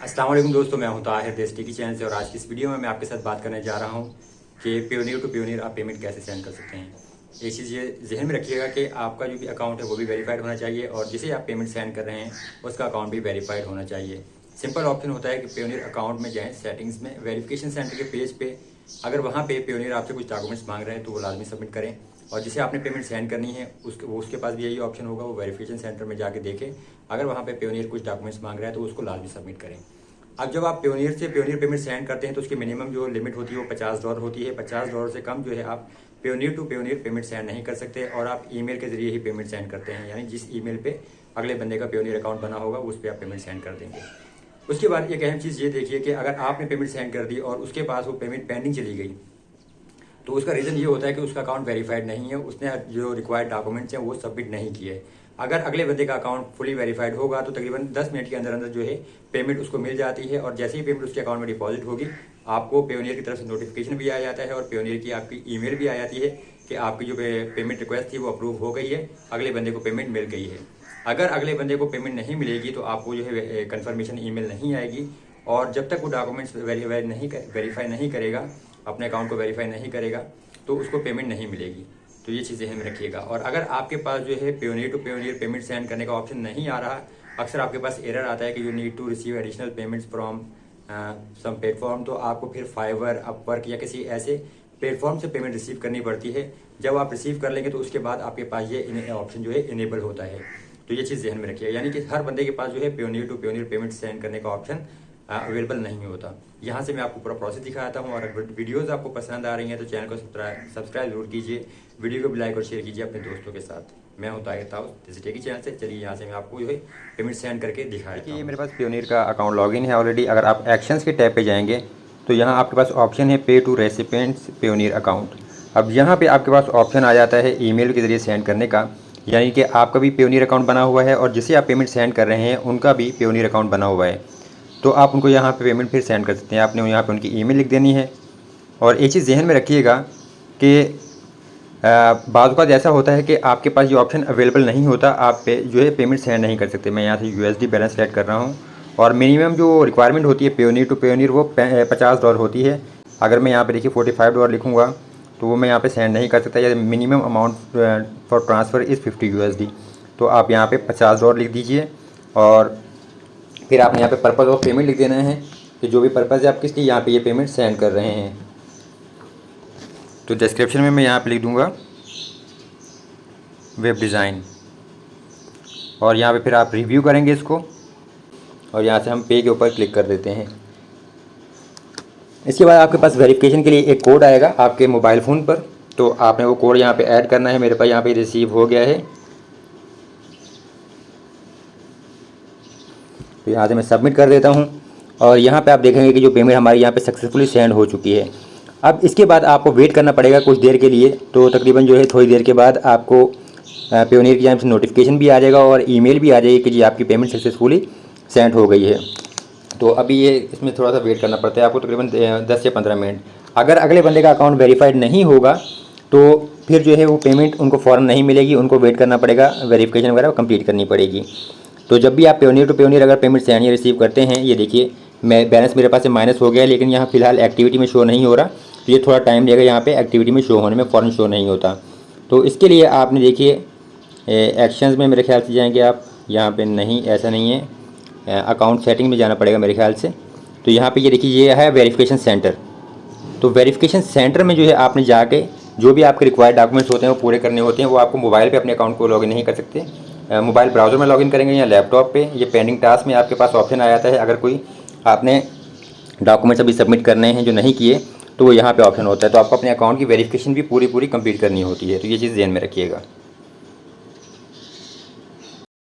अस्सलाम वालेकुम दोस्तों, मैं हूं ताहिर देश टी चैनल से और आज की इस वीडियो में मैं आपके साथ बात करने जा रहा हूं कि पेयोनियर टू पेयोनियर आप पेमेंट कैसे सेंड कर सकते हैं। एक चीज़ ये जहन में रखिएगा कि आपका जो भी अकाउंट है वो भी वेरीफाइड होना चाहिए और जिसे आप पेमेंट सेंड कर रहे हैं उसका अकाउंट भी वेरीफाइड होना चाहिए। सिंपल ऑप्शन होता है कि पेयोनियर अकाउंट में जाएँ, सेटिंग्स में वेरिफिकेशन सेंटर के पेज पे अगर वहाँ पे पेयोनियर आपसे कुछ डॉक्यूमेंट्स मांग रहे हैं तो वो लाजमी सबमिट करें और जिसे आपने पेमेंट सेंड करनी है उसके पास भी यही ऑप्शन होगा, वो वेरिफिकेशन सेंटर में जाके देखें। अगर वहाँ पे पेयोनियर कुछ डॉक्यूमेंट्स मांग रहा है तो उसको लाजमी सबमिट करें। अब जब आप पेयोनियर से पेयोनियर पेमेंट सेंड करते हैं तो उसकी मिनिमम जो लिमिट होती है वो $50 होती है। $50 से कम जो है आप Payoneer to Payoneer payment send नहीं कर सकते और आप ईमेल के जरिए ही पेमेंट सेंड करते हैं, यानी जिस ईमेल पे अगले बंदे का पेयोनियर अकाउंट बना होगा उस पर आप पेमेंट सेंड कर देंगे। उसके बाद एक अहम चीज़ ये देखिए कि अगर आपने पेमेंट सेंड कर दी और उसके पास वो पेमेंट पेंडिंग चली गई तो उसका रीज़न ये होता है कि उसका अकाउंट वेरीफाइड नहीं है, उसने जो रिक्वायर्ड डॉक्यूमेंट्स हैं वो सबमिट नहीं किए। अगर अगले बंदे का अकाउंट फुली वेरीफाइड होगा तो तकरीबन 10 मिनट के अंदर अंदर जो है पेमेंट उसको मिल जाती है और जैसे ही पेमेंट उसके अकाउंट में डिपॉजिट होगी आपको पेयोनियर की तरफ से नोटिफिकेशन भी आ जाता है और पेयोनियर की आपकी ईमेल भी आ जाती है कि आपकी जो पेमेंट रिक्वेस्ट थी वो अप्रूव हो गई है, अगले बंदे को पेमेंट मिल गई है। अगर अगले बंदे को पेमेंट नहीं मिलेगी तो आपको जो है कन्फर्मेशन ईमेल नहीं आएगी और जब तक वो डॉक्यूमेंट्स वेरीफाई नहीं करेगा, अपने अकाउंट को वेरीफाई नहीं करेगा तो उसको पेमेंट नहीं मिलेगी। तो ये चीज़ ध्यान में रखिएगा। और अगर आपके पास जो है Payoneer to Payoneer payment send करने का ऑप्शन नहीं आ रहा, अक्सर आपके पास एरर आता है कि you need to receive additional payments from some platform, तो आपको फिर फाइवर, अपवर्क या किसी ऐसे प्लेटफॉर्म से पेमेंट रिसीव करनी पड़ती है। जब आप रिसीव कर लेंगे तो उसके बाद आपके पास ये ऑप्शन जो है इनेबल होता है। तो ये चीज़ ध्यान में रखिएगा, यानी कि हर बंदे के पास जो है Payoneer to Payoneer payment send करने का ऑप्शन अवेलेबल नहीं होता। यहाँ से मैं आपको पूरा प्रोसेस दिखाता हूँ और अगर वीडियोज़ आपको पसंद आ रही हैं तो चैनल को सब्सक्राइब जरूर कीजिए, वीडियो को भी लाइक और शेयर कीजिए अपने दोस्तों के साथ। मैं हूँ ताहिर देश टी चैनल से। चलिए यहाँ से मैं आपको जो है पेमेंट सेंड करके दिखाया कि ये मेरे पास पेयोनियर का अकाउंट लॉगिन है ऑलरेडी। अगर आप एक्शंस के टैब पे जाएंगे तो यहाँ आपके पास ऑप्शन है पे टू रेसिपिएंट्स पेयोनियर अकाउंट। अब यहाँ पे आपके पास ऑप्शन आ जाता है ईमेल के ज़रिए सेंड करने का, यानी कि आपका भी पेयोनियर अकाउंट बना हुआ है और जिसे आप पेमेंट सेंड कर रहे हैं उनका भी पेयोनियर अकाउंट बना हुआ है। तो आप उनको यहाँ पे पेमेंट फिर सेंड कर सकते हैं। आपने यहाँ पे उनकी ईमेल लिख देनी है। और एक चीज़ जहन में रखिएगा कि बाज़ औक़ात ऐसा होता है कि आपके पास ये ऑप्शन अवेलेबल नहीं होता, आप पे जो है पेमेंट सेंड नहीं कर सकते। मैं यहाँ से USD बैलेंस सेलेक्ट कर रहा हूँ और मिनिमम जो रिक्वायरमेंट होती है पेयोनियर टू पेयोनियर वो $50 होती है। अगर मैं यहाँ पे देखिए $45 लिखूँगा तो वो मैं यहाँ पे सेंड नहीं कर सकता, या minimum amount for transfer is $50 USD। तो आप यहाँ पे $50 लिख दीजिए और फिर आपने यहाँ पे पर्पज़ ऑफ पेमेंट लिख देना है कि जो भी पर्पज़ है आप किस लिए यहाँ पे ये पेमेंट सेंड कर रहे हैं। तो डिस्क्रिप्शन में मैं यहाँ पे लिख दूँगा वेब डिज़ाइन और यहाँ पे फिर आप रिव्यू करेंगे इसको और यहाँ से हम पे के ऊपर क्लिक कर देते हैं। इसके बाद आपके पास वेरिफिकेशन के लिए एक कोड आएगा आपके मोबाइल फ़ोन पर, तो आपने वो कोड यहाँ पे ऐड करना है। मेरे पास यहाँ पे रिसीव हो गया है, तो यहाँ से मैं सबमिट कर देता हूँ और यहाँ पे आप देखेंगे कि जो पेमेंट हमारी यहाँ पे सक्सेसफुली सेंड हो चुकी है। अब इसके बाद आपको वेट करना पड़ेगा कुछ देर के लिए, तो तकरीबन जो है थोड़ी देर के बाद आपको पेयोनियर की जानिब से नोटिफिकेशन भी आ जाएगा और ईमेल भी आ जाएगी कि जी आपकी पेमेंट सक्सेसफुली सेंड हो गई है। तो अभी ये इसमें थोड़ा सा वेट करना पड़ता है आपको, तकरीबन 10 से 15 मिनट। अगर अगले बंदे का अकाउंट वेरीफाइड नहीं होगा तो फिर जो है वो पेमेंट उनको फ़ौरन नहीं मिलेगी, उनको वेट करना पड़ेगा, वेरिफिकेशन वगैरह कंप्लीट करनी पड़ेगी। तो जब भी आप पेयोनियर टू पेयोनियर अगर पेमेंट सेंड या रिसीव करते हैं, ये देखिए मैं बैलेंस मेरे पास से माइनस हो गया है लेकिन यहाँ फ़िलहाल एक्टिविटी में शो नहीं हो रहा, तो ये थोड़ा टाइम लेगा यहाँ पे एक्टिविटी में शो होने में, फ़ौरन शो नहीं होता। तो इसके लिए आपने देखिए एक्शंस में मेरे ख्याल से जाएंगे आप, यहाँ पे नहीं, ऐसा नहीं है, अकाउंट सेटिंग में जाना पड़ेगा मेरे ख्याल से। तो यहाँ पे ये देखिए ये है वेरिफिकेशन सेंटर। तो वेरिफिकेशन सेंटर में जो है आपने जाके जो भी आपके रिक्वायर्ड डॉक्यूमेंट्स होते हैं वो पूरे करने होते हैं। वो आपको मोबाइल पे अपने अकाउंट को लॉगिन नहीं कर सकते, मोबाइल ब्राउज़र में लॉगिन करेंगे या लैपटॉप पे। ये पेंडिंग टास्क में आपके पास ऑप्शन आ जाता है, अगर कोई आपने डॉक्यूमेंट्स अभी सबमिट करने हैं जो नहीं किए तो वो यहाँ पे ऑप्शन होता है। तो आपको अपने अकाउंट की वेरिफिकेशन भी पूरी कंप्लीट करनी होती है। तो ये चीज़ ध्यान में रखिएगा।